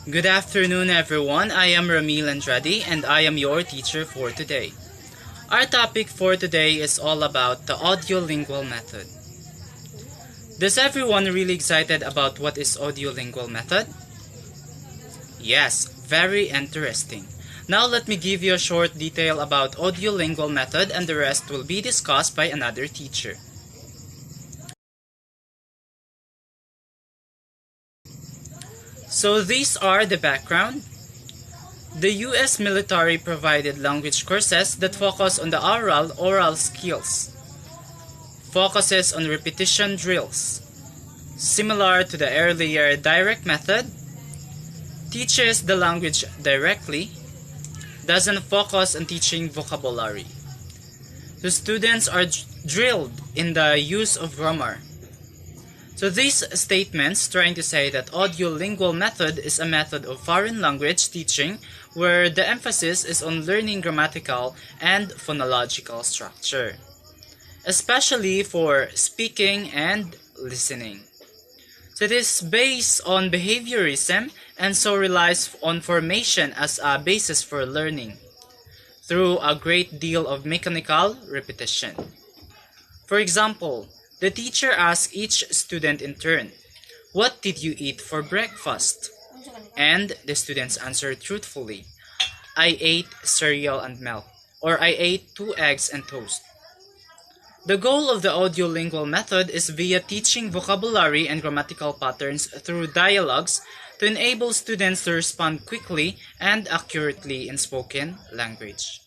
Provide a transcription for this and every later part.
Good afternoon, everyone. I am Ramil Andrade, and I am your teacher for today. Our topic for today is all about the audio-lingual method. Does everyone really excited about what is audio-lingual method? Yes, very interesting. Now let me give you a short detail about audio-lingual method, and the rest will be discussed by another teacher. So these are the background. The US military provided language courses that focus on the oral skills, focuses on repetition drills. Similar to the earlier direct method, teaches the language directly, doesn't focus on teaching vocabulary. The students are drilled in the use of grammar. So these statements trying to say that audio-lingual method is a method of foreign language teaching where the emphasis is on learning grammatical and phonological structure, especially for speaking and listening. So it is based on behaviorism and so relies on formation as a basis for learning through a great deal of mechanical repetition. For example, the teacher asks each student in turn, "What did you eat for breakfast?" And the students answer truthfully, "I ate cereal and milk," or "I ate 2 eggs and toast." The goal of the audio-lingual method is via teaching vocabulary and grammatical patterns through dialogues to enable students to respond quickly and accurately in spoken language.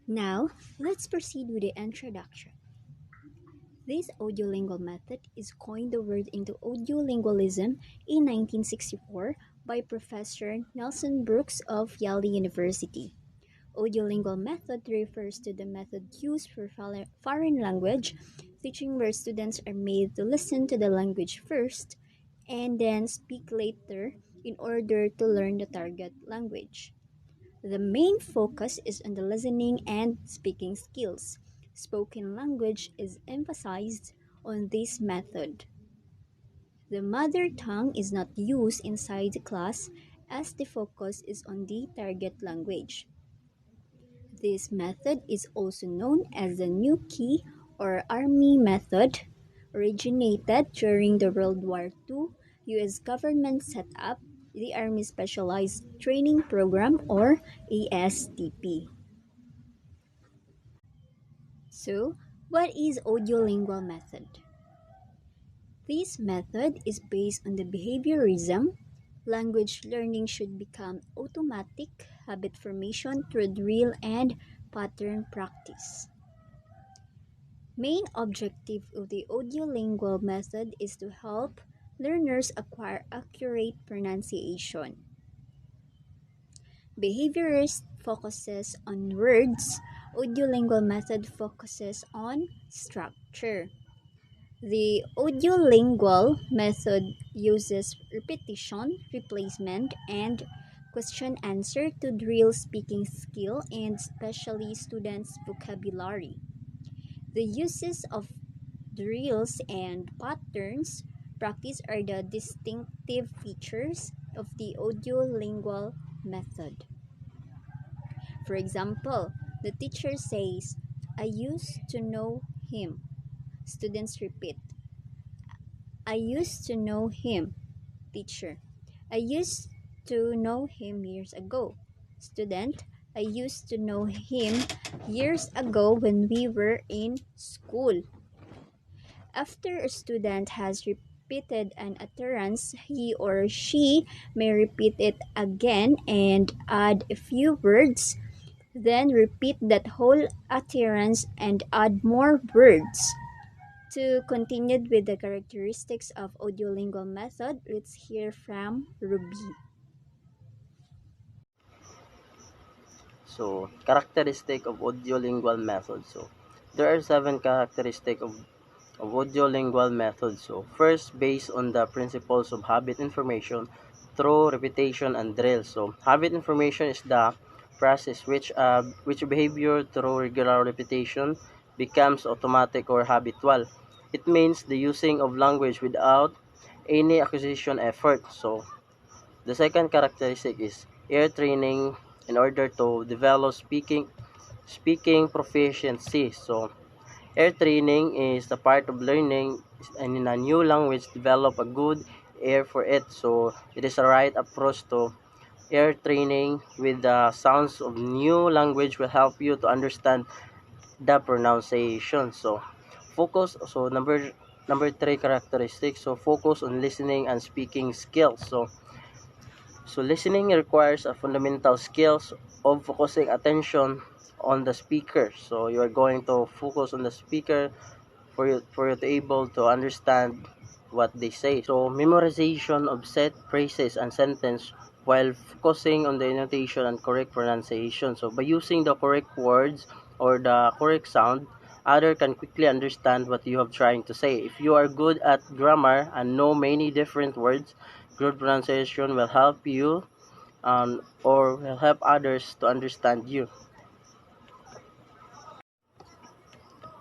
Now, let's proceed with the introduction. This audiolingual method is coined the word into audiolingualism in 1964 by Professor Nelson Brooks of Yale University. Audiolingual method refers to the method used for foreign language teaching where students are made to listen to the language first and then speak later in order to learn the target language. The main focus is on the listening and speaking skills. Spoken language is emphasized on this method. The mother tongue is not used inside the class as the focus is on the target language. This method is also known as the New Key or Army method, originated during the World War II US government set up the Army Specialized Training Program or ASTP. So, what is audiolingual method? This method is based on the behaviorism. Language learning should become automatic habit formation through drill and pattern practice. Main objective of the audiolingual method is to help learners acquire accurate pronunciation. Behaviorist focuses on words. Audiolingual method focuses on structure. The audiolingual method uses repetition, replacement, and question answer to drill speaking skill and especially students' vocabulary. The uses of drills and patterns practice are the distinctive features of the audiolingual method. For example, the teacher says, "I used to know him." Students repeat, "I used to know him." Teacher, "I used to know him years ago." Student, "I used to know him years ago when we were in school." After a student has repeated an utterance, he or she may repeat it again and add a few words, then repeat that whole utterance and add more words. To continue with the characteristics of audiolingual method, let's hear from Ruby. So, characteristic of audiolingual method. So, there are 7 characteristics of audiolingual method. So, first, based on the principles of habit information through repetition and drill. So, habit information is the process which behavior through regular repetition becomes automatic or habitual. It means the using of language without any acquisition effort. So the second characteristic is ear training in order to develop speaking proficiency. So ear training is the part of learning and in a new language develop a good ear for it. So it is a right approach to ear training with the sounds of new language will help you to understand the pronunciation. So focus. So number three characteristic. So focus on listening and speaking skills. So listening requires a fundamental skills of focusing attention on the speaker. So you are going to focus on the speaker for you to able to understand what they say. So memorization of set phrases and sentence while focusing on the intonation and correct pronunciation. So by using the correct words or the correct sound, other can quickly understand what you have trying to say. If you are good at grammar and know many different words, good pronunciation will help you or will help others to understand you.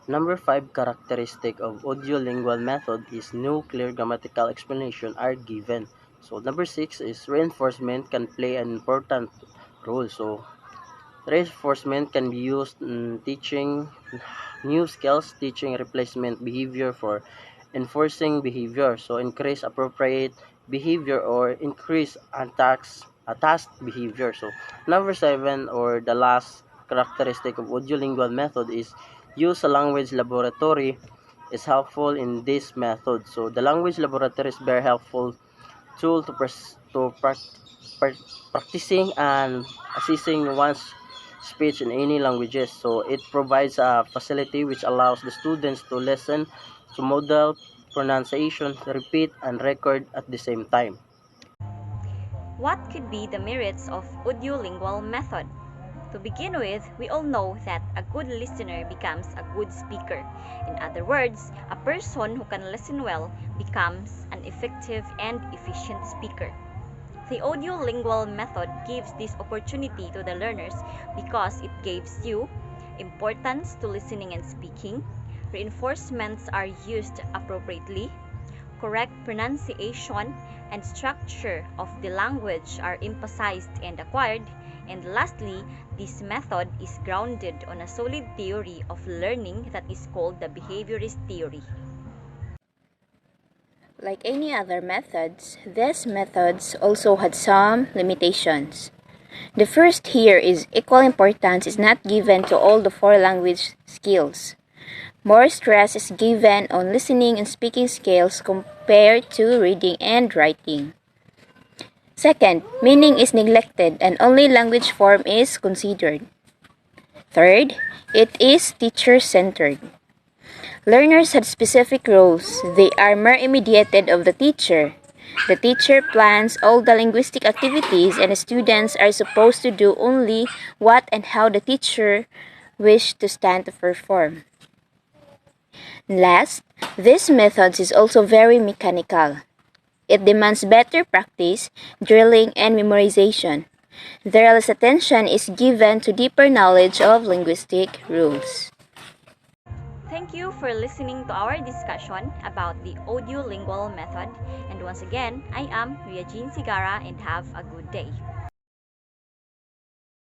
Number 5 characteristic of audio-lingual method is no clear grammatical explanation are given. So number 6 is reinforcement can play an important role. So reinforcement can be used in teaching new skills, teaching replacement behavior for enforcing behavior. So increase appropriate behavior or increase task behavior. So number 7 or the last characteristic of audio-lingual method is use a language laboratory is helpful in this method. So the language laboratory is very helpful tool practicing and assessing one's speech in any languages. So it provides a facility which allows the students to listen, to model pronunciation, repeat, and record at the same time. What could be the merits of audio-lingual method? To begin with, we all know that a good listener becomes a good speaker. In other words, a person who can listen well becomes an effective and efficient speaker. The audio-lingual method gives this opportunity to the learners because it gives you importance to listening and speaking, reinforcements are used appropriately, correct pronunciation and structure of the language are emphasized and acquired, and lastly, this method is grounded on a solid theory of learning that is called the behaviorist theory. Like any other methods, these methods also had some limitations. The first here is equal importance is not given to all the four language skills. More stress is given on listening and speaking skills compared to reading and writing. Second, meaning is neglected and only language form is considered. Third, it is teacher-centered. Learners had specific roles. They are more immediated of the teacher. The teacher plans all the linguistic activities and the students are supposed to do only what and how the teacher wished to stand to perform. Last, this method is also very mechanical. It demands better practice, drilling, and memorization. The less attention is given to deeper knowledge of linguistic rules. Thank you for listening to our discussion about the audio-lingual method. And once again, I am Ria Jean Sigara and have a good day.